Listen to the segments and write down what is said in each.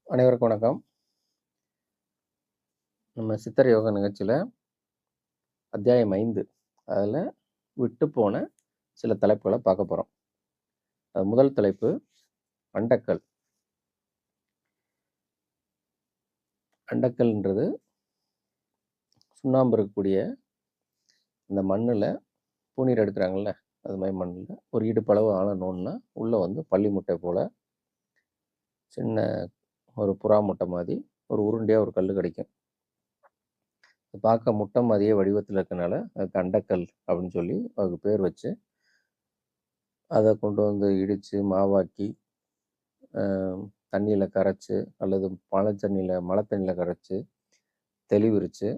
அனைவருக்கும் வணக்கம். நம்ம சித்தர் யோகா நிகழ்ச்சியில அத்தியாயம் 5 அதில விட்டுப்போன சில தலைப்புகள பார்க்க போறோம். முதல் தலைப்பு அண்டக்கல். அண்டக்கல்ன்றது சுண்ணாம்பு இருக்கக்கூடிய இந்த மண்ணுல பூநீர் எடுக்குறாங்கல்ல, அது மாரி மண்ணுல ஒரு இடுப்பளவு ஆழம் நோண்டுனா, உள்ள வந்து பல்லி முட்டை போல சின்ன ஒரு புறா முட்டை மாரி ஒரு உருண்டையா ஒரு கல்லு கிடைக்கும். பார்க்க முட்டை மாதிரியே வடிவத்தில இருக்கனால அதுக்கு அண்டக்கல் அப்படின்னு சொல்லி அதுக்கு பேர் வச்சு, அத கொண்டு வந்து இடிச்சு மாவாக்கி அ தண்ணீல கரைச்சு அல்லது மழை தண்ணீல கரைச்சு, தெளிவிரிச்சு,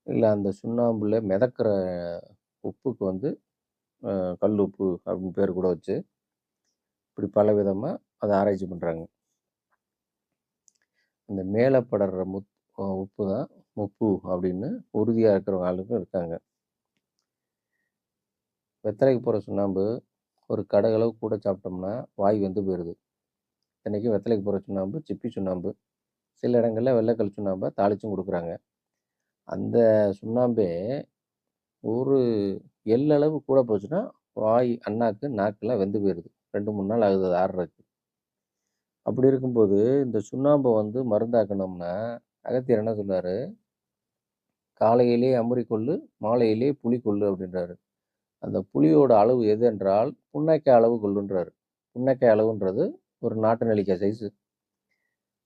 இல்ல அந்த சுண்ணாம்புல மிதக்கிற உப்புக்கு வந்து கல் உப்பு அப்படின்னு பேர் கூட வச்சு, இப்படி பல விதமா அத ஆராய்ச்சி பண்றாங்க. அந்த மேல படர்ற உப்பு தான் முப்பு அப்படின்னு உறுதியா இருக்கிற ஆளுங்க இருக்காங்க. வெத்தலைக்கு போடுற சுண்ணாம்பு ஒரு கடகளவு கூட சாப்பிட்டோம்னா வாய் வெந்து போயிருது. இத்தனைக்கும் வெத்தலைக்கு போடுற சுண்ணாம்பு சிப்பி சுண்ணாம்பு. சில இடங்கள்ல வெள்ளக்கல் சுண்ணாம்ப தாளிச்சும் குடுக்குறாங்க. அந்த சுண்ணாம்பே ஒரு எள்ளளவு கூட போச்சுன்னா, வாய், அண்ணாக்கு, நாக்குலாம் வெந்து போயிருது. 2, 3 நாள் ஆகுது அது ஆறுறதுக்கு. அப்படி இருக்கும்போது, இந்த சுண்ணாம்ப வந்து மருந்தாக்கணும்னா, அகத்தியர் என்ன சொல்றாரு, "காலையிலே அமுரி கொள்ளு, மாலையிலே புளி கொள்ளு" அப்படின்றாரு. அந்த புளியோட அளவு எது என்றால், புன்னக்காய் அளவு கொள்ளுன்றாரு. புன்னக்காய் அளவுன்றது ஒரு நாட்டு நெல்லிக்காய் சைஸு.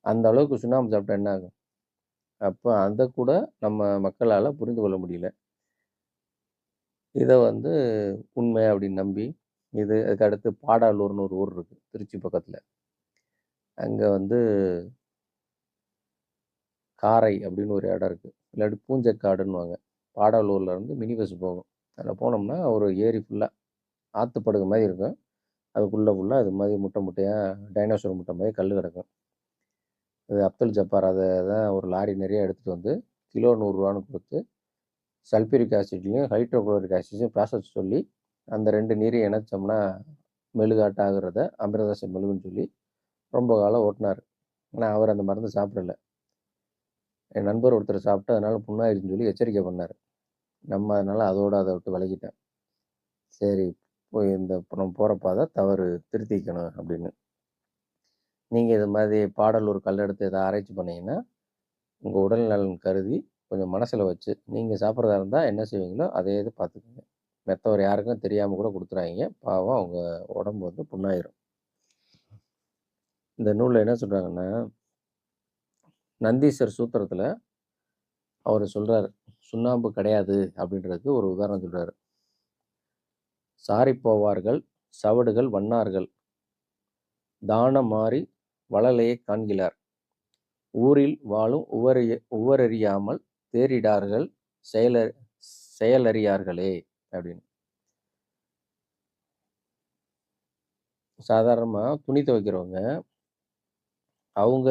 அந்த அளவுக்கு சுண்ணாம்பு சாப்பிட்டா என்ன ஆகும்? அப்ப அத கூட நம்ம மக்களால புரிந்து கொள்ள முடியல. இத வந்து உண்மை அப்படின்னு நம்பி, அதுக்கு அடுத்து பாடாலூர்ன்னு ஒரு ஊர் இருக்கு, திருச்சி பக்கத்துல. அங்க வந்து காரை அப்படின்னு ஒரு இடம் இருக்கு. இல்லாட்டி பூஞ்சக்காடுன்னுவாங்க. பாடாலூர்லேருந்து மினி பஸ் போகும். அதில போனோம்னா ஒரு ஏரி ஃபுல்லா ஆத்துப்படுகை மாரி இருக்கும். அதுக்குள்ள ஃபுல்லா இது மாரி முட்டை முட்டையா டைனோசர் முட்டை மாரி கல்லு கிடக்கும். அது அப்துல் ஜப்பார் அத தான் ஒரு லாரி நெறைய எடுத்துட்டு வந்து கிலோ ரூ. 100ன்னு குடுத்து, சல்ஃபியூரிக் ஆசிட்லயும், ஹைட்ரோகுளோரிக் ஆசிட்டையும் ப்ராசஸ் சொல்லி, அந்த 2 நீரையும் இணைச்சோம்னா மெழுகாட்ட ஆகுறத அமிர்தச மெழுகுன்னு சொல்லி ரொம்ப காலம் ஓட்டுனாரு. ஆனா அவர் அந்த மருந்த சாப்பிடல. என் நண்பர் ஒருத்தர் சாப்பிட்டு அதனால புண்ணாயிருச்சுன்னு சொல்லி எச்சரிக்கை பண்ணாரு. அதனால அதோட அத விட்டு விலகிட்டேன். சரி, போய் இப்ப நம்ம போற பாதை தவறு, திருத்திக்கணும் அப்படின்னு. நீங்க இது மாதிரி பாடலூர் கல்லெடுத்து எதாவது ஆராய்ச்சி பண்ணீங்கன்னா, உங்க உடல் நலன் கருதி கொஞ்சம் மனசுல வச்சு, நீங்க சாப்பிடுறதா இருந்தா என்ன செய்வீங்களோ, அதே இது பார்த்துக்கங்க. மத்தவர் யாருக்கும் தெரியாம கூட குடுத்துறாதீங்க. பாவம் அவங்க உடம்பு வந்து புண்ணாயிரும். இந்த நூல்ல என்ன சொல்றாங்கன்னா, நந்தீசர் சூத்திரத்துல அவரு சொல்றாரு. சுண்ணாம்பு கிடையாது அப்படின்றதுக்கு ஒரு உதாரணம் சொல்றாரு. "சாரிப் போவார்கள், சவடுகள் வண்ணார்கள், தான மாரி வளலையைக் காண்கிலார். ஊரில் வாழும் உவரறியாமல் தேறிடார்கள் செயல செயலறியார்களே" அப்படின்னு. சாதாரணமா துணி துவைக்கிறவங்க, அவங்க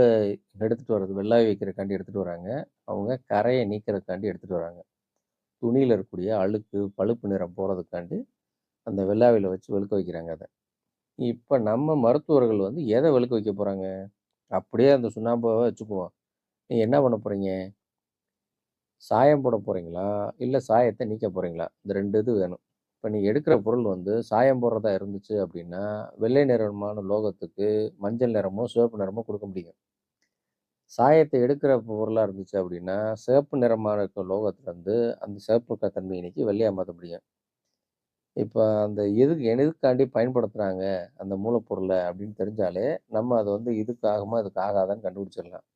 எடுத்துட்டு வர்றது வெள்ளாவி வைக்கிறதுக்காண்டி எடுத்துட்டு வராங்க. அவங்க கரைய நீக்கிறதுக்காண்டி எடுத்துட்டு வராங்க. துணியில இருக்கக்கூடிய அழுக்கு, பழுப்பு நிறம் போறதுக்காண்டி அந்த வெள்ளாவில வச்சு வெளுக்க வைக்கிறாங்க அத. இப்ப நம்ம மருத்துவர்கள் வந்து எத வெளுக்க வைக்க போறாங்க? அப்படியே அந்த சுண்ணாம்ப வச்சுக்குவோம். நீங்க என்ன பண்ண போறீங்க? சாயம் போட போறீங்களா? இல்ல சாயத்த நீக்க போறீங்களா? இந்த 2 இது வேணும். இப்ப நீங்க எடுக்கிற பொருள் வந்து சாயம் போடுறதா இருந்துச்சு அப்படின்னா, வெள்ளை நிறமான லோகத்துக்கு மஞ்சள் நிறமோ, சிவப்பு நிறமோ குடுக்க முடியும். சாயத்த எடுக்கிற பொருளா இருந்துச்சு அப்படின்னா, சிவப்பு நிறமா இருக்க லோகத்துலருந்து அந்த சிவப்பு தன்மைய நீக்கி வெள்ளையா மாத்த முடியும். இப்ப அந்த எதுக்காண்டி பயன்படுத்துறாங்க அந்த மூலப்பொருள அப்படின்னு தெரிஞ்சாலே, நம்ம அது வந்து இதுக்கு ஆகுமா, இதுக்கு ஆகாதான்னு கண்டுபிடிச்சிடலாம்.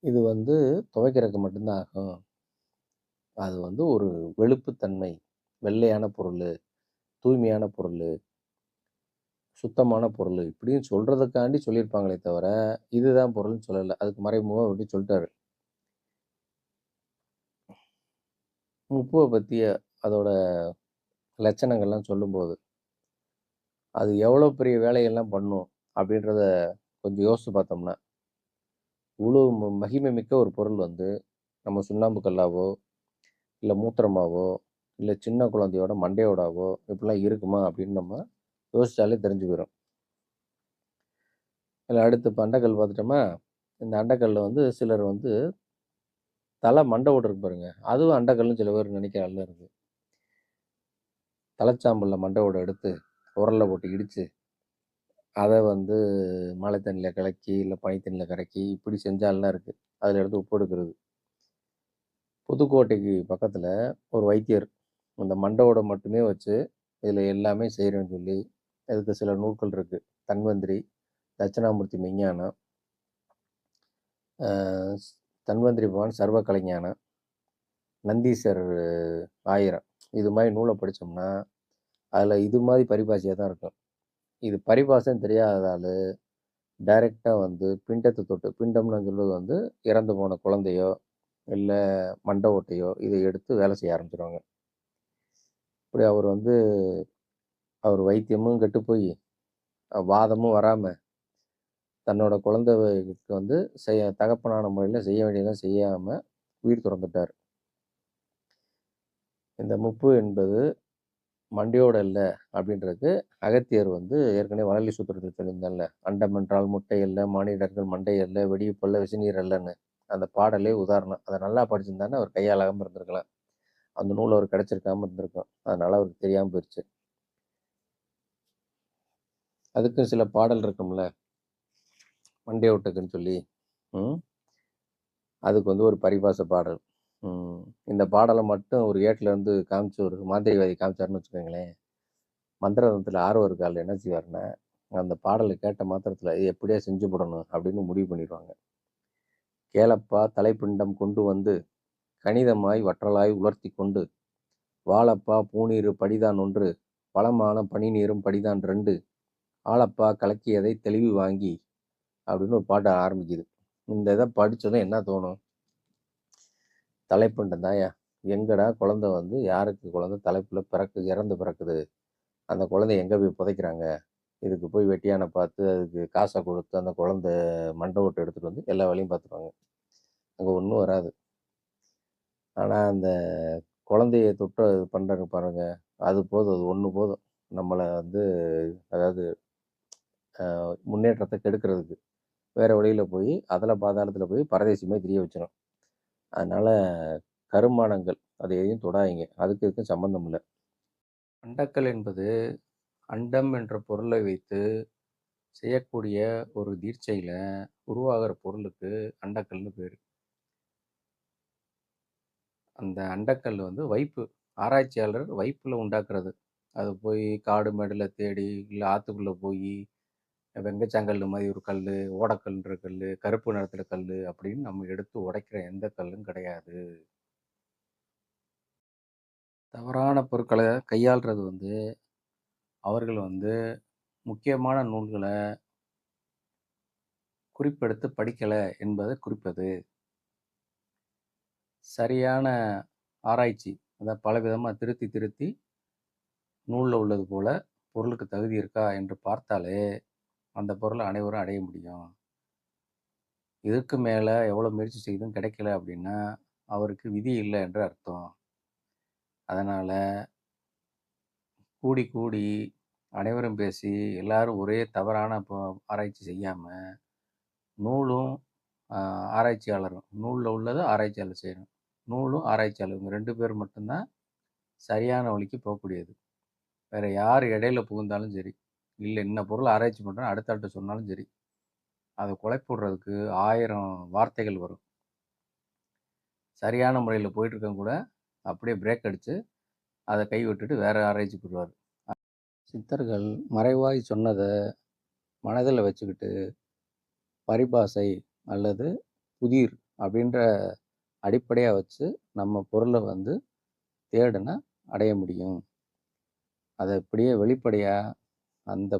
இது வந்து துவைக்கிறதுக்கு மட்டும் தான் ஆகும். அது வந்து ஒரு வெளுப்புத்தன்மை, வெள்ளையான பொருளு, தூய்மையான பொருளு, சுத்தமான பொருளு இப்படின்னு சொல்றதுக்காண்டி சொல்லியிருப்பாங்களே தவிர, இதுதான் பொருள்னு சொல்லல. அதுக்கு மறைமுகமா அப்படி சொல்ட்டாரு. உப்புவ பத்திய அதோட லட்சணங்கள்லாம் சொல்லும்போது, அது எவ்வளோ பெரிய வேலையெல்லாம் பண்ணும் அப்படின்றத கொஞ்சம் யோசிச்சு பார்த்தோம்னா, இவ்வளோ மகிமை மிக்க ஒரு பொருள் வந்து நம்ம சுண்ணாம்பு கல்லாவோ, இல்ல மூத்திரமாவோ, இல்ல சின்ன குழந்தையோட மண்டையோடாவோ இப்படிலாம் இருக்குமா அப்படின்னு நம்ம யோசிச்சாலே தெரிஞ்சு போயிரும். இதுல அடுத்து இப்ப அண்டக்கல் பார்த்துட்டோமா, இந்த அண்டக்கல்ல வந்து சிலர் வந்து தல மண்ட ஓடு இருக்கு பாருங்க. அதுவும் அண்டக்கல்லுன்னு சில பேர் நெனைக்கிற ஆள்லாம் இருக்கு. தலைச்சாம்பல்ல மண்ட ஓட எடுத்து உரல்ல போட்டு இடிச்சு, அத வந்து மழை தண்ணீல கலக்கி, இல்ல பனி தண்ணீல கலக்கி இப்படி செஞ்ச ஆள்லாம் இருக்கு. அதுல எடுத்து உப்பு எடுக்கிறது. புதுக்கோட்டைக்கு பக்கத்துல ஒரு வைத்தியர் இந்த மண்ட ஓட மட்டுமே வச்சு, இதுல எல்லாமே செய்றேன்னு சொல்லி, அதுக்கு சில நூல்கள் இருக்கு. தன்வந்திரி, தட்சிணாமூர்த்தி மெய்ஞானம், அ தன்வந்திரி பவன் சர்வ கலைஞானம், நந்தீசர் ஆயிரம். இது மாரி நூல படிச்சோம்னா, அதுல இது மாரி பரிபாஷையா தான் இருக்கும். இது பரிபாஷைன்னு தெரியாத ஆளு, டைரக்ட்டா வந்து பிண்டத்த தொட்டு பிண்டம்னு சொல்றது வந்து இறந்து போன குழந்தையோ, இல்ல மண்ட ஓட்டையோ இத எடுத்து வேலை செய்ய ஆரம்பிச்சுருவாங்க. இப்படி அவர் வந்து அவர் வைத்தியமும் கெட்டு போயி, வாதமும் வராம, தன்னோட குழந்தைக்கு வந்து தகப்பனான முறையில செய்ய வேண்டியதெல்லாம் செய்யாம உயிர் துறந்துட்டார். இந்த முப்பு என்பது மண்டையோட இல்ல அப்படின்றதுக்கு அகத்தியர் வந்து ஏற்கனவே வளலி சூத்திரத்தில் சொல்லியிருந்தான்ல, "அண்டம் என்றால் முட்டை அல்ல, மானிடர்கள் மண்டை அல்ல, வெடியுப்பல்ல, விசுநீர் அல்லன்னு." அந்த பாடலே உதாரணம். அத நல்லா படிச்சிருந்தாருன்னா அவர் கையாளாகாம இருந்திருக்கலாம். அந்த நூல் அவருக்கு கிடைச்சிருக்காம இருந்திருக்கும். அதனால அவருக்கு தெரியாம போயிருச்சு. அதுக்கும் சில பாடல் இருக்கும்ல, மண்டையோட்டுக்குன்னு சொல்லி. ம். அதுக்கு வந்து ஒரு பரிபாச பாடல். ம். இந்த பாடல மட்டும் ஒரு ஏட்டுல இருந்து காமிச்சு ஒரு மாந்திரிகவாதி காமிச்சாருன்னு வச்சுக்கோங்களேன், மந்திரதந்தில ஆர்வம் இருக்க ஆளு என்ன செய்வாருன்னா, அந்த பாடல கேட்ட மாத்திரத்துல "இது எப்படியா செஞ்சு புடணும்" அப்படின்னு முடிவு பண்ணிருவாங்க. "கேளப்பா தலைப்பிண்டம் கொண்டு வந்து, கணிதமாய் வற்றலாய் உலர்த்திக் கொண்டு, வாழப்பா பூநீரு படிதான் ஒன்று, வளமான பனிநீரும் படிதான் 2, ஆளப்பா கலக்கியதை தெளிவு வாங்கி" அப்படின்னு ஒரு பாட்டு ஆரம்பிக்குது. இந்த இத படிச்சதும் என்ன தோணும்? தலைப்பிண்டம் தான்யா. எங்கடா குழந்தை வந்து யாருக்கு குழந்தை தலைப்புல இறந்து பிறக்குது. அந்த குழந்தைய எங்க போய் புதைக்கிறாங்க? இதுக்கு போய் வெட்டியான பார்த்து, அதுக்கு காச குடுத்து, அந்த குழந்தை மண்ட ஓட்ட எடுத்துட்டு வந்து எல்லா வேலையும் பார்த்துருவாங்க. அங்க ஒண்ணும் வராது. ஆனா, அந்த குழந்தைய தொட்டு அது பண்றாங்க பாருங்க. அது போதும். அது ஒண்ணு போதும். நம்மள வந்து அதாவது முன்னேற்றத்த கெடுக்கிறதுக்கு. வேற வழியில போய், அதல பாதாளத்துல போய் பரதேசி மாரி திரிய வச்சுரும். அதனால கருமானங்கள் அத எதையும் தொடாதீங்க. அதுக்கும் இதுக்கும் சம்மந்தம் இல்ல. அண்டக்கல் என்பது அண்டம் என்ற பொருளை வைத்து செய்யக்கூடிய ஒரு தீட்சையில உருவாகிற பொருளுக்கு அண்டக்கல்னு பேரு. அந்த அண்டக்கல் வந்து வைப்பு. ஆராய்ச்சியாளர் வைப்புல உண்டாக்குறது. அது போய் காடு மேடுல தேடி, இல்ல ஆத்துக்குள்ள போயி, வெங்கச்சாங்கல்லு மாரி ஒரு கல்லு, ஓடக்கல்லுன்ற கல்லு, கருப்பு நிறத்துல கல்லு அப்படின்னு நம்ம எடுத்து உடைக்கிற எந்த கல்லும் கிடையாது. தவறான பொருட்கள கையாள்றது வந்து, அவர்கள் வந்து முக்கியமான நூல்கள குறிப்பெடுத்து படிக்கல என்பதை குறிப்பது. சரியான ஆராய்ச்சி. அதான் பலவிதமா திருத்தி திருத்தி நூல்ல உள்ளது போல பொருளுக்கு தகுதி இருக்கா என்று பார்த்தாலே, அந்த பொருள அனைவரும் அடைய முடியும். இதுக்கு மேல எவ்வளோ முயற்சி செய்தும் கிடைக்கல அப்படின்னா, அவருக்கு விதி இல்ல என்று அர்த்தம். அதனால கூடி கூடி அனைவரும் பேசி எல்லாரும் ஒரே தவறான ஆராய்ச்சி செய்யாம, நூலும் அ ஆராய்ச்சியாளரும் நூல்ல உள்ளத ஆராய்ச்சியாளர் செய்யணும். நூலும் ஆராய்ச்சியாளர் இவங்க 2 பேர் மட்டும் தான் சரியான வழிக்கு போகக்கூடியது. வேற யார் இடையில புகுந்தாலும் சரி, இல்ல இன்ன பொருள் ஆராய்ச்சி பண்றேன்னு அடுத்த ஆள்ட்ட சொன்னாலும் சரி, அத குழப்பி விடுறதுக்கு 1000 வார்த்தைகள் வரும். சரியான முறையில போயிட்டு இருக்கவன் கூட அப்படியே பிரேக் அடிச்சு, அத கைவிட்டுட்டு வேற ஆராய்ச்சி போயிருவாரு. சித்தர்கள் மறைவாய் சொன்னத மனதில வச்சுக்கிட்டு, பரிபாசை அல்லது புதிர் அப்படின்ற அடிப்படையா வச்சு நம்ம பொருள வந்து தேடுனா அடைய முடியும். அத அப்படியே வெளிப்படையா அந்த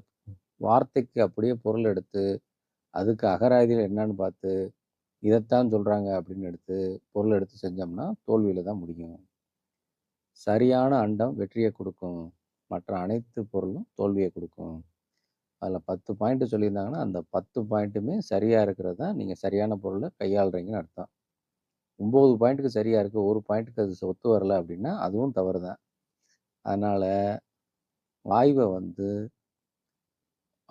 வார்த்தைக்கு அப்படியே பொருள் எடுத்து, அதுக்கு அகராதியில என்னன்னு பார்த்து, இதத்தான் சொல்றாங்க அப்படின்னு எடுத்து, பொருள் எடுத்து செஞ்சோம்னா, தோல்வியில தான் முடியும். சரியான அண்டம் வெற்றிய குடுக்கும். மற்ற அனைத்து பொருளும் தோல்விய குடுக்கும். அதுல 10 பாயிண்ட் சொல்லியிருந்தாங்கன்னா, அந்த 10 பாயிண்ட்டுமே சரியா இருக்கிறது தான் நீங்க சரியான பொருள கையாளுறீங்கன்னு அர்த்தம். 9 பாயிண்ட்டுக்கு சரியா இருக்கு. 1 பாயிண்ட்டுக்கு அது ஒத்து வரல அப்படின்னா, அதுவும் தவறு தான். அதனால ஆய்வ வந்து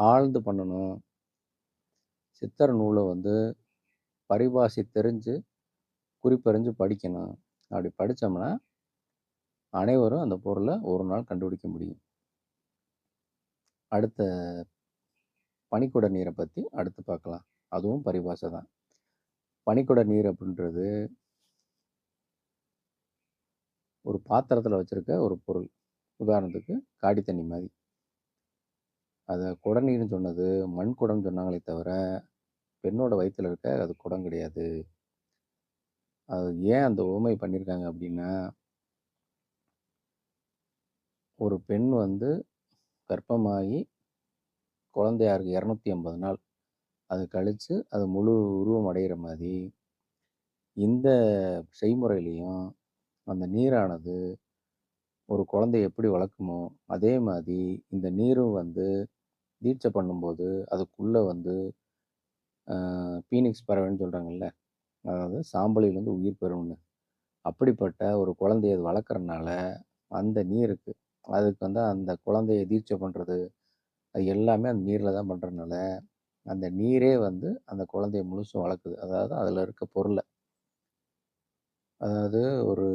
ஆழ்ந்து பண்ணணும். சித்தர் நூலை வந்து பரிபாஷை தெரிஞ்சு, குறிப்பறிஞ்சு படிக்கணும். அப்படி படிச்சோம்னா, அனைவரும் அந்த பொருள ஒரு நாள் கண்டுபிடிக்க முடியும். அடுத்த பனிக்குட நீர பத்தி அடுத்து பார்க்கலாம். அதுவும் பரிபாஷை தான். பனிக்குட நீர் அப்படின்றது ஒரு பாத்திரத்துல வச்சிருக்க ஒரு பொருள். உதாரணத்துக்கு காடி தண்ணி மாரி. அத குடநீர்ன்னு சொன்னது, மண் குடம்னு சொன்னாங்களே தவிர, பெண்ணோட வயித்துல இருக்க அது குடம் கிடையாது. அது ஏன் அந்த உவமை பண்ணியிருக்காங்க அப்படின்னா, ஒரு பெண் வந்து கர்ப்பமாகி குழந்தையா இருக்கு 250 நாள். அது கழிச்சு அது முழு உருவம் அடையிற மாரி, இந்த செய்முறையிலயும் அந்த நீரானது ஒரு குழந்தைய எப்படி வளர்க்குமோ, அதே மாரி இந்த நீரும் வந்து தீட்சை பண்ணும்போது, அதுக்குள்ள வந்து பீனிக்ஸ் பறவைன்னு சொல்றாங்கல்ல, அதாவது சாம்பலிலிருந்து உயிர் பெறும்னு. அப்படிப்பட்ட ஒரு குழந்தைய அது வளர்க்கறனால, அந்த நீருக்கு அதுக்கு வந்து அந்த குழந்தைய தீட்சை பண்றது, அது எல்லாமே அந்த நீர்ல தான் பண்றதுனால, அந்த நீரே வந்து அந்த குழந்தைய முழுசும் வளர்க்குது. அதாவது அதுல இருக்க பொருள. அதாவது ஒரு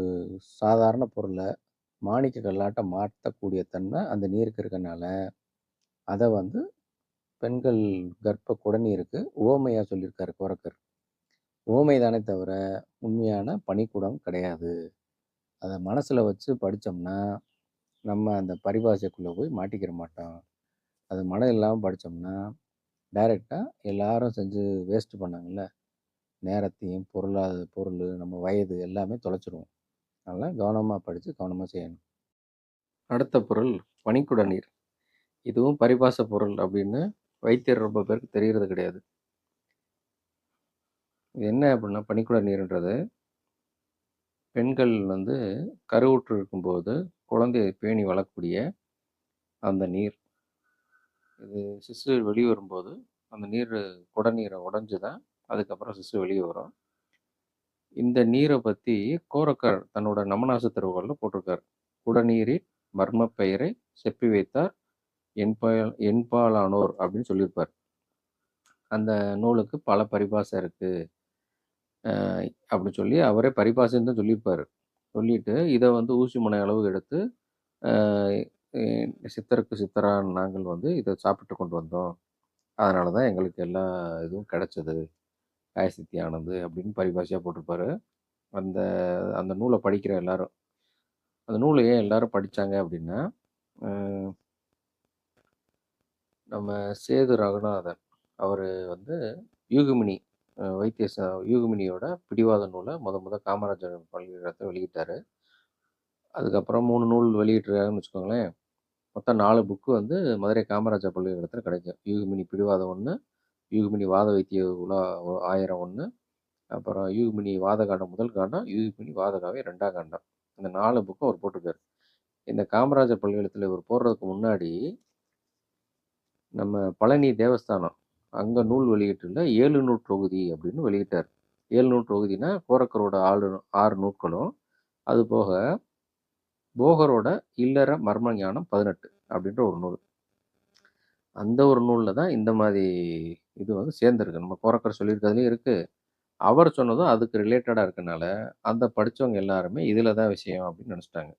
சாதாரண பொருள மாணிக்க கல்லாட்ட மாத்தக்கூடிய தன்மை அந்த நீருக்கு இருக்கனால, அத வந்து பெண்கள் கர்ப்ப குடநீருக்கு உவமையா சொல்லியிருக்காரு கொரக்கர். உவமை தானே தவிர, உண்மையான பணிக்குடம் கிடையாது. அத மனசுல வச்சு படிச்சோம்னா, நம்ம அந்த பரிபாஷைக்குள்ள போய் மாட்டிக்கிற மாட்டோம். அது மனம் இல்லாம படிச்சோம்னா, டைரக்ட்டா எல்லாரும் செஞ்சு வேஸ்ட் பண்ணாங்கல்ல, நேரத்தையும், பொருளு, நம்ம வயது எல்லாமே தொலைச்சிருவோம். அதனால கவனமா படிச்சு, கவனமா செய்யணும். அடுத்த பொருள் பனிக்குட நீர். இதுவும் பரிபாச பொருள் அப்படின்னு வைத்தியர் ரொம்ப பேருக்கு தெரியறது கிடையாது. இது என்ன அப்படின்னா, பனிக்குட நீர்ன்றது, பெண்கள் வந்து கருவுற்று இருக்கும்போது குழந்தையை பேணி வளர்க்கக்கூடிய அந்த நீர். இது சிசு வெளிய வரும்போது, அந்த நீர் குடநீரை உடைஞ்சு தான் அதுக்கப்புறம் சிசு வெளிய வரும். இந்த நீர பத்தி கோரக்கர் தன்னோட நமநாச திருவுகள்ல போட்டிருக்காரு. "குடநீரிற் மர்மப் பெயரை செப்பி வைத்தார் என்பாலானோர்" அப்படின்னு சொல்லியிருப்பார். அந்த நூலுக்கு பல பரிபாசை இருக்கு. அ அப்படி சொல்லி அவரே பரிபாசைன்னு தான் சொல்லியிருப்பாரு. சொல்லிட்டு இத வந்து ஊசி முனை அளவு எடுத்து, அ எ சித்தருக்கு சித்தரான நாங்கள் வந்து இத சாப்பிட்டு கொண்டு வந்தோம். அதனால தான் எங்களுக்கு எல்லா இதுவும் கிடைச்சது. காயசித்தி அப்படின்னு பரிபாஷையா போட்டிருப்பாரு. அந்த அந்த நூல படிக்கிற எல்லாரும். அந்த நூல ஏன் எல்லாரும் படிச்சாங்க அப்படின்னா, அ நம்ம சேது ரகுநாதன் அவரு வந்து யூகமினி யூகமினியோட பிடிவாத நூல மொத காமராஜர் பல்கலைக்கழகத்துல வெளியிட்டாரு. அதுக்கப்புறம் 3 நூல் வெளியிட்டிருக்காங்கன்னு வச்சுக்கோங்களேன். மொத்தம் 4 புக்கு வந்து மதுரை காமராஜர் பல்கலைக்கழகத்துல கிடைக்கும். யூகமினி பிடிவாதம் 1, யூகமினி வாத வைத்திய உலா 1000 1, அப்புறம் யூகிமினி வாதகாண்டம் முதல் காண்டம், யூகிமினி வாதகாவை 2ஆம் காண்டம். இந்த 4 புக்கும் அவர் போட்டிருக்காரு. இந்த காமராஜர் பல்கலைக்கழகத்துல இவர் போடுறதுக்கு முன்னாடி, நம்ம பழனி தேவஸ்தானம், அங்க நூல் வெளியீட்டுல 7 நூற்றொகுதி அப்படின்னு வெளியிட்டார். 7 நூற்றொகுதினா கோரக்கரோட 6 நூட்களும், அது போக போகரோட இல்லற மர்ம ஞானம் 18 அப்படின்ற ஒரு நூல். அந்த ஒரு நூல்ல தான் இந்த மாரி இது வந்து சேர்ந்திருக்கு. நம்ம கோரக்கர் சொல்லியிருக்கிறதுலயும் இருக்கு. அவர் சொன்னதும் அதுக்கு ரிலேட்டடா இருக்கனால, அந்த படிச்சவங்க எல்லாருமே இதில தான் விஷயம் அப்படின்னு நெனச்சுட்டாங்க.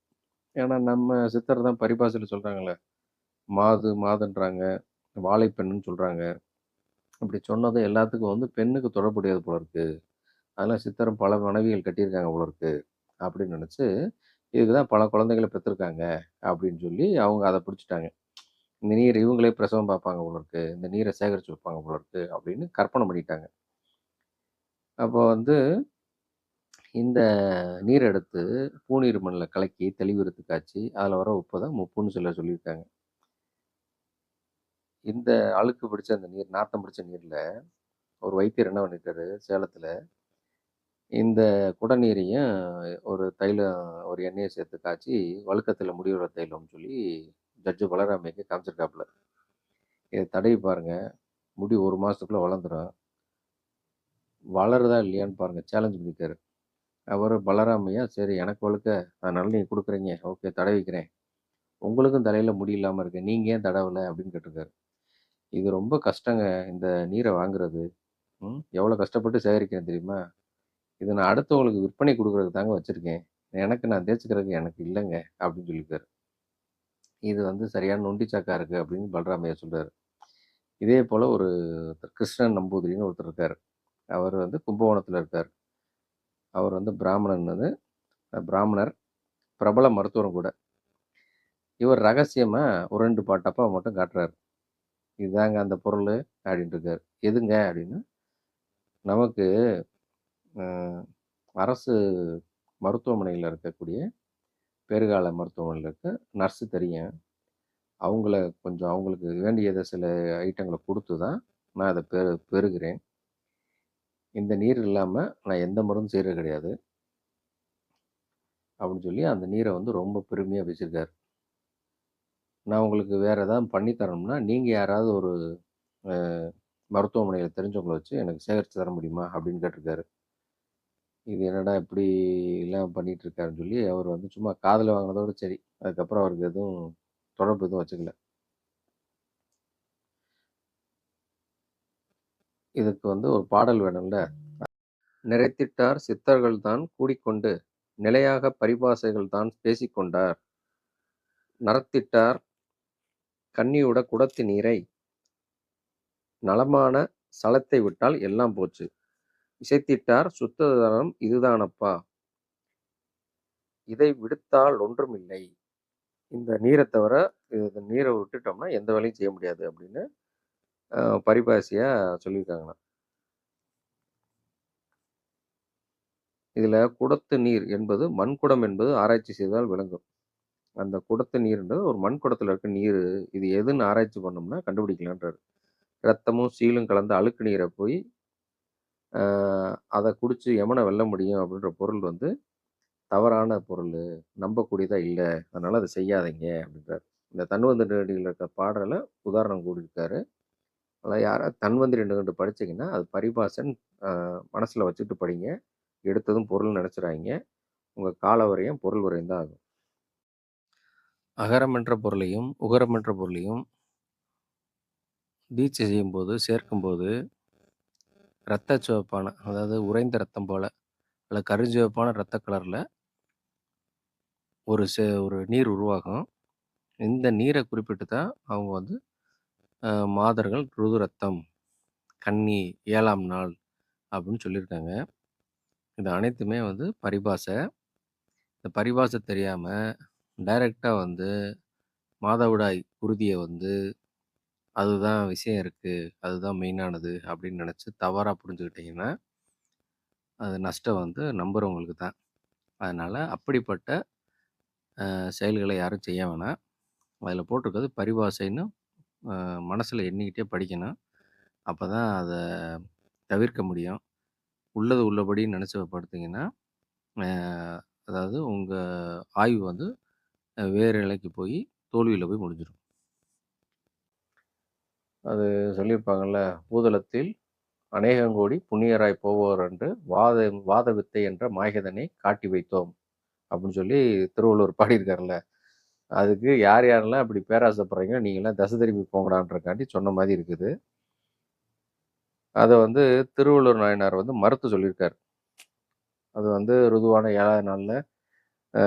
ஏன்னா நம்ம சித்தர் தான் பரிபாஷையில சொல்றாங்கல்ல, மாது மாதுன்றாங்க, வாழைப்பெண்ணுன்னு சொல்றாங்க. அப்படி சொன்னது எல்லாத்துக்கும் வந்து பெண்ணுக்கு தொடர்புடையது போல இருக்கு. அதெல்லாம் சித்தரும் பல மனைவிகள் கட்டியிருக்காங்க போல இருக்கு. அப்படின்னு நெனச்சு, இதுக்கு தான் பல குழந்தைகள பெத்திருக்காங்க அப்படின்னு சொல்லி அவங்க அத பிடிச்சுட்டாங்க. இந்த நீர் இவங்களே பிரசவம் பார்ப்பாங்க போல இருக்கு. இந்த நீர சேகரிச்சு வைப்பாங்க போல இருக்கு அப்படின்னு கற்பனை பண்ணிட்டாங்க. அப்போ வந்து இந்த நீர எடுத்து பூநீர் மண்ல கலக்கி தெளிவுறுத்தி காய்ச்சி, அதில வர உப்ப தான் முப்புன்னு சொல்லியிருக்காங்க. இந்த அழுக்கு பிடிச்ச அந்த நீர், நாத்தம் பிடிச்ச நீர்ல ஒரு வைத்தியர் என்ன பண்ணிட்டாரு, சேலத்தில இந்த குடநீரையும் ஒரு தைலம் ஒரு எண்ணெய சேர்த்து காய்ச்சி, வழுக்கத்தில முடி வர தைலம்னு சொல்லி ஜட்ஜ் பலராமைக்கு காமிச்சிருக்காப்புல. இத தடவி பாருங்க, முடி 1 மாசத்துக்குள்ள வளர்ந்துரும். வளருதா இல்லையான்னு பாருங்க, சேலஞ்ச் பண்ணியிருக்காரு. அவரு பலராமையா, சரி எனக்கு வழுக்க, அதனால நீங்க குடுக்குறீங்க. ஓகே தடவிக்கிறேன். உங்களுக்கும் தலையில முடி இல்லாம இருக்கு. நீங்க ஏன் தடவல? அப்படின்னு கேட்டிருக்காரு. இது ரொம்ப கஷ்டங்க. இந்த நீர வாங்குறது. எவ்வளோ கஷ்டப்பட்டு சேகரிக்கிறேன் தெரியுமா? இத நான் அடுத்தவங்களுக்கு விற்பனை குடுக்குறதுக்கு தாங்க வச்சிருக்கேன். நான் தேய்ச்சுக்கிறதுக்கு எனக்கு இல்லங்க." அப்படின்னு சொல்லியிருக்காரு. இது வந்து சரியான நொண்டி சாக்கா இருக்கு அப்படின்னு பலராமையா சொல்றாரு. இதே போல கிருஷ்ணன் நம்பூதிரின்னு ஒருத்தர் இருக்காரு. அவர் வந்து கும்பகோணத்துல இருக்காரு. அவர் வந்து பிராமணர், பிரபல மருத்துவரும் கூட. இவர் ரகசியமா ஒரு 2 டப்பா மட்டும் காட்டுறாரு. "இதாங்க அந்த பொருளு" அப்படின்ட்டு இருக்காரு. "எதுங்க?" அப்படின்னா, நமக்கு அ அரசு மருத்துவமனையில இருக்கக்கூடிய பேறுகால மருத்துவமனையில இருக்க நர்ஸ் தெரியும். அவங்கள கொஞ்சம் அவங்களுக்கு வேண்டியத சில ஐட்டங்கள குடுத்து தான் நான் அத பெறுகிறேன். இந்த நீர் இல்லாம நான் எந்த மருந்தும் செய்றது கிடையாது. அப்படின்னு சொல்லி அந்த நீர வந்து ரொம்ப பெருமையா பேசியிருக்காரு. நான் உங்களுக்கு வேற ஏதாவது பண்ணி தரணும்னா, நீங்க யாராவது ஒரு அ மருத்துவமனையில தெரிஞ்சவங்கள வச்சு எனக்கு சேகரிச்சு தர முடியுமா? அப்படின்னு கேட்டிருக்காரு. இது என்னடா இப்படிலாம் பண்ணிட்டு இருக்காருன்னு சொல்லி அவர் வந்து சும்மா காதுல வாங்கினதோட சரி. அதுக்கப்புறம் அவருக்கு எதுவும் தொடர்பு எதுவும் வச்சுக்கல. இதுக்கு வந்து ஒரு பாடல் வேணும்ல. "நிறைத்திட்டார் சித்தர்கள்தான் கூடிக்கொண்டு நிலையாகப் பரிபாஷைகள்தான் பேசிக்கொண்டார். நறத்திட்டார் கண்ணியுட குடத்து நீரை நலமான சலத்தை விட்டால் எல்லாம் போச்சு. இசைத்திட்டார் சுத்ததனம் இதுதானப்பா. இதை விடுத்தால் ஒன்றுமில்லை." இந்த நீரைத் தவிர இந்த நீரை விட்டுட்டோம்னா எந்த வேலையும் செய்ய முடியாது அப்படின்னு பரிபாஷையா சொல்லியிருக்காங்களாம். இதுல குடத்து நீர் என்பது மண்குடம் என்பது ஆராய்ச்சி செய்தால் விளங்கும். அந்த குடத்து நீர்ன்றது ஒரு மண் குடத்துல இருக்க நீரு. இது எதுன்னு ஆராய்ச்சி பண்ணோம்னா கண்டுபிடிக்கலான்றாரு. ரத்தமும் சீலும் கலந்த அழுக்கு நீரை போய் ஆ அத குடிச்சு எமன வெல்ல முடியும் அப்படின்ற பொருள் வந்து தவறான பொருளு. நம்பக்கூடியதா இல்ல. அதனால அத செய்யாதீங்க அப்படின்றாரு. இந்த தன்வந்திரி நடிகையில இருக்க பாடல உதாரணம் கூறியிருக்காரு. அதான் தன்வந்திரி நெடுங்கண்டு படிச்சீங்கன்னா, அது பரிபாசன் அ மனசுல வச்சுட்டு படிங்க. எடுத்ததும் பொருள்னு நெனச்சுறாதீங்க. உங்க கால விரயம், பொருள் விரயம் தான் ஆகும். அகரம் என்ற பொருளையும், உகரம் என்ற பொருளையும் தீட்சை செய்யும்போது, சேர்க்கும்போது, இரத்த சிவப்பான அதாவது உறைந்த ரத்தம் போல, அல்ல கருஞ்சிவப்பான இரத்த கலர்ல ஒரு நீர் உருவாகும். இந்த நீர குறிப்பிட்டு தான் அவங்க வந்து மாதர்கள் ருது ரத்தம், கன்னி 7ஆம் நாள் அப்படின்னு சொல்லியிருக்காங்க. இது அனைத்துமே வந்து பரிபாசை. இந்த பரிபாசை தெரியாம டைரக்ட்டா வந்து மாதவிடாய் குருதிய வந்து அதுதான் விஷயம் இருக்கு. அதுதான் மெயினானது அப்படின்னு நெனச்சு தவறா புரிஞ்சுக்கிட்டீங்கன்னா, அது நஷ்டம் வந்து நம்புறவங்களுக்கு தான். அதனால அப்படிப்பட்ட செயல்கள யாரும் செய்ய வேணாம். அதில போட்டிருக்கிறது பரிபாஷைன்னு மனசுல எண்ணிக்கிட்டே படிக்கணும். அப்பதான் அத தவிர்க்க முடியும். உள்ளது உள்ளபடி நெனச்சு படுத்தீங்கன்னா, அ அதாவது உங்க ஆய்வு வந்து வேறு நிலைக்கு போயி தோல்வியில போய் முடிஞ்சிரும். அது சொல்லியிருப்பாங்கல்ல, "பூதலத்தில் அநேகங்கோடி புண்ணியராய் போவோரென்று வாத வித்தை என்ற மாயதனை காட்டி வைத்தோம்." அப்படின்னு சொல்லி திருவள்ளுவர் பாடியிருக்காருல்ல. அதுக்கு யார் யாரெல்லாம் அப்படி பேராசைப்படுறீங்களோ, நீங்கலாம் திசை திரும்பி போங்கடான்றக்காண்டி சொன்ன மாரி இருக்குது. அத வந்து திருவள்ளுவர் நாயனார் வந்து மறுத்து சொல்லியிருக்காரு. அது வந்து ருதுவான 7வது நாள்ல அ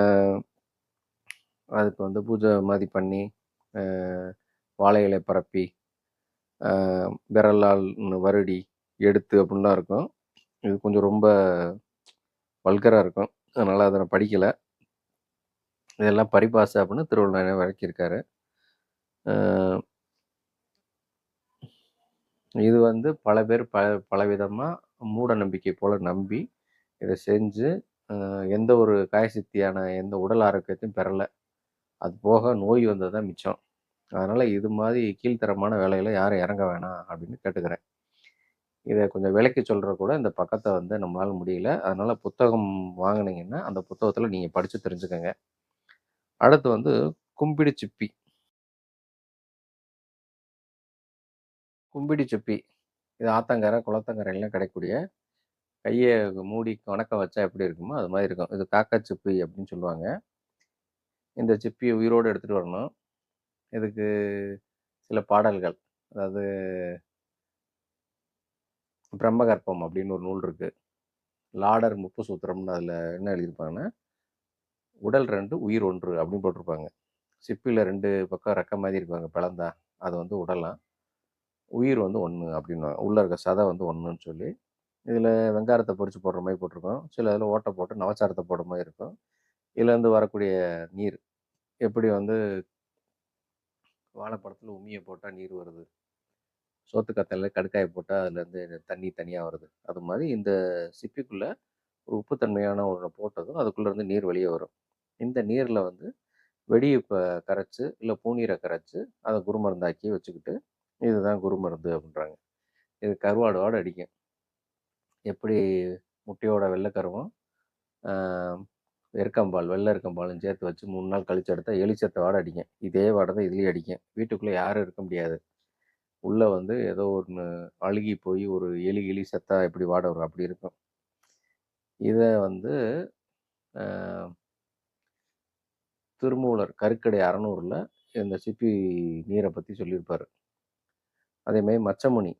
அதுக்கு வந்து பூஜை மாரி பண்ணி, அ வாழை இலை பரப்பி, அ விரலால் வருடி, எடுத்து அப்படின்லாம் இருக்கும். இது கொஞ்சம் ரொம்ப வல்கரா இருக்கும். அதனால அத நான் படிக்கல. இதெல்லாம் பரிபாஷை அப்படின்னு திருவள்ளுவர் நாயனார் விளக்கியிருக்காரு. அ இது வந்து பல பேர் பலவிதமா மூட நம்பிக்கை போல நம்பி, இத செஞ்சு எந்த ஒரு காயசித்தியான எந்த உடல் ஆரோக்கியத்தையும் பெறல. அது போக நோய் வந்தது தான் மிச்சம். அதனால இது மாரி கீழ்த்தரமான வேலையில யாரும் இறங்க வேணாம் அப்படின்னு கேட்டுக்கிறேன். இத கொஞ்சம் விளக்கி சொல்ற கூட இந்த பக்கத்த வந்து நம்மளால முடியல. அதனால புத்தகம் வாங்குனீங்கன்னா, அந்த புத்தகத்துல நீங்க படிச்சு தெரிஞ்சுக்கங்க. அடுத்து வந்து கும்பிடி சிப்பி. கும்பிடி சிப்பி. இது ஆத்தங்கரை, குளத்தங்கரைலாம் கிடைக்கக்கூடிய கைய மூடி வணக்கம் வச்சா எப்படி இருக்குமோ, அது மாரி இருக்கும். இது காக்கா சிப்பி அப்படின்னு சொல்லுவாங்க. இந்த சிப்பிய உயிரோட எடுத்துட்டு வரணும். இதுக்கு சில பாடல்கள். அதாவது பிரம்மகற்பம் அப்படின்னு ஒரு நூல் இருக்கு. லாடர் முப்பு சூத்திரம்னு அதில் என்ன எழுதியிருப்பாங்கன்னா, உடல் 2 உயிர் 1 அப்படின்னு போட்டிருப்பாங்க. சிப்பியில் 2 பக்கம் ரெக்க மாதிரி இருப்பாங்க பிளந்தா, அது வந்து உடலாம். உயிர் வந்து 1 அப்படின்னுவாங்க. உள்ளே இருக்க சதை வந்து 1ன்னு சொல்லி, இதில் வெங்காயத்தை பொரிச்சு போடுற மாதிரி போட்டிருக்கோம். சில இதில் ஓட்டை போட்டு நவச்சாரத்தை போடுற மாதிரி இருக்கும். இதுலேருந்து வரக்கூடிய நீர் எப்படி வந்து வாழைப்பழத்தில் உமியை போட்டால் நீர் வருது, சோத்துக்கத்தாழை கடுக்காயை போட்டால் அதுலேருந்து தண்ணி தனியாக வருது, அது மாதிரி இந்த சிப்பிக்குள்ளே ஒரு உப்புத்தன்மையான ஒன்றை போட்டதும் அதுக்குள்ளே இருந்து நீர் வெளியே வரும். இந்த நீரில் வந்து வெடியை கரைச்சி இல்லை பூநீரை கரைச்சி அதை குருமருந்தாக்கி வச்சுக்கிட்டு இதுதான் குருமருந்து அப்படின்றாங்க. இது கருவாடோடு அடிக்கும். எப்படி முட்டையோட வெள்ளைக்கருவும் எருக்கம்பால் வெள்ளை எருக்கம்பாலும் சேர்த்து வச்சு 3 நாள் கழிச்சு எடுத்தால் எலிச்சத்தை வாடை அடிக்கும். இதே வாடை தான் இதுலேயும் அடிக்கும். வீட்டுக்குள்ளே யாரும் இருக்க முடியாது. உள்ளே வந்து ஏதோ ஒன்று அழுகி போய் ஒரு எலி செத்தா எப்படி வாடை வரும் அப்படி இருக்கும். இதை வந்து திருமூலர் கருக்கடை 600ல் இந்த சிப்பி நீரை பற்றி சொல்லியிருப்பார். அதேமாதிரி மச்சமுனி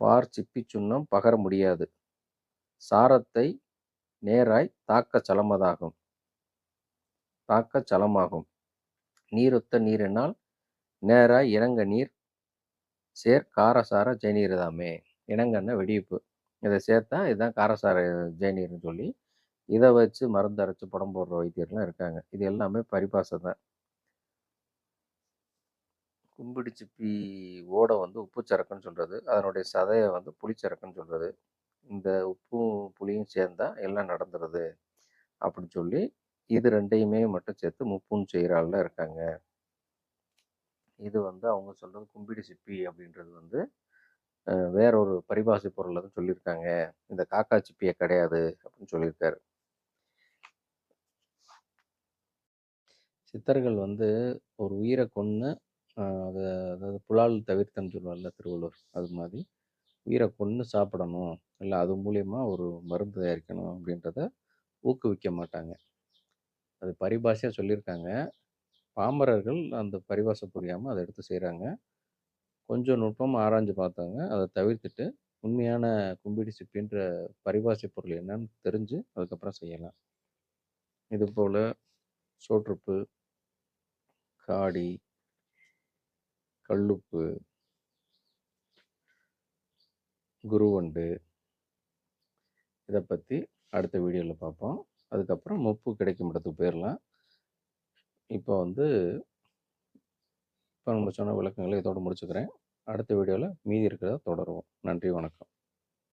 பார் சிப்பி சுண்ணம் பகர முடியாது, சாரத்தை நேராய் தாக்கச் சலமாகும், நீரொத்த நீரென்னால் நேராய் இணங்க நீர் சேர் காரசார ஜெயநீர்தாமே. இணங்கன்னா வெடிப்பு, இதை சேர்த்தா இதுதான் காரசார ஜெயநீர்னு சொல்லி இதை வச்சு மருந்து அரைச்சி படம் போடுற வைத்தியர்லாம் இருக்காங்க. இது எல்லாமே பரிபாசை தான். கும்பிடி சிப்பி ஓடை வந்து உப்பு சரக்குன்னு சொல்கிறது, அதனுடைய சதையை வந்து புளிச்சரக்குன்னு சொல்கிறது. இந்த உப்பும் புளியும் சேர்ந்தா எல்லாம் நடந்துடுது அப்படின்னு சொல்லி இது ரெண்டையுமே மட்டும் சேர்த்து முப்புன்னு செய்கிற ஆள்லாம் இருக்காங்க. இது வந்து அவங்க சொல்கிறது கும்பிடி சிப்பி அப்படின்றது வந்து வேற ஒரு பரிபாசை பொருளை தான் சொல்லியிருக்காங்க. இந்த காக்கா சிப்பியை கிடையாது அப்படின்னு சொல்லியிருக்காரு. சித்தர்கள் வந்து ஒரு உயிரை கொன்று அதை அதாவது புலால் தவிர்த்தன்னு சொல்லுவார்ல திருவள்ளுவர், அது மாதிரி உயிரை கொன்று சாப்பிடணும், இல்லை அது மூலயமா ஒரு மருந்து தயாரிக்கணும் அப்படின்றத ஊக்குவிக்க மாட்டாங்க. அது பரிபாஷையாக சொல்லியிருக்காங்க. பாமரர்கள் அந்த பரிபாஷை புரியாமல் அதை எடுத்து செய்கிறாங்க. கொஞ்சம் நுட்பமாக ஆராய்ஞ்சு பார்த்தாங்க. அதை தவிர்த்துட்டு உண்மையான கும்பிடி சிப்பின்ற பரிபாஷை பொருள் என்னன்னு தெரிஞ்சு அதுக்கப்புறம் செய்யலாம். இதுபோல் சோற்றுப்பு, காடி, கல்லுப்பு, குருவண்டு இதை பற்றி அடுத்த வீடியோவில் பார்ப்போம். அதுக்கப்புறம் முப்பு கிடைக்கும் இடத்துக்கு போயிடலாம். இப்போ நம்ம சொன்ன விளக்கங்களை இதோடு முடிச்சுக்கிறேன். அடுத்த வீடியோவில் மீதி இருக்கிறத தொடருவோம். நன்றி, வணக்கம்.